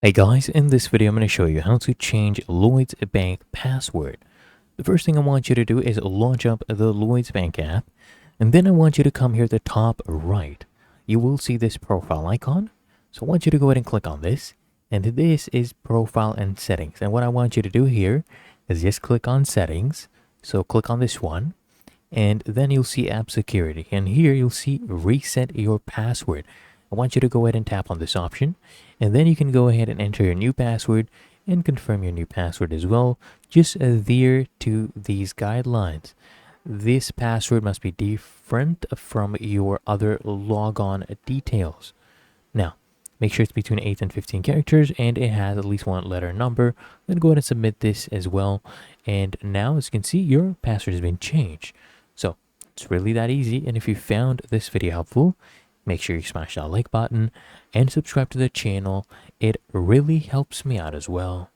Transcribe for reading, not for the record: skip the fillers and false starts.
Hey guys, in this video I'm going to show you how to change Lloyds Bank password. The first thing I want you to do is launch up the Lloyds Bank app, and then I want you to come here at the top right. You will see this profile icon, so I want you to go ahead and click on this, and this is profile and settings. And what I want you to do here is just click on settings, so click on this one, and then you'll see app security, and here you'll see reset your password. I want you to go ahead and tap on this option, and then you can go ahead and enter your new password and confirm your new password as well. Just adhere to these guidelines. This password must be different from your other logon details. Now, make sure it's between 8 and 15 characters and it has at least one letter number. Then go ahead and submit this as well. And now, as you can see, your password has been changed. So it's really that easy. And if you found this video helpful, make sure you smash that like button and subscribe to the channel. It really helps me out as well.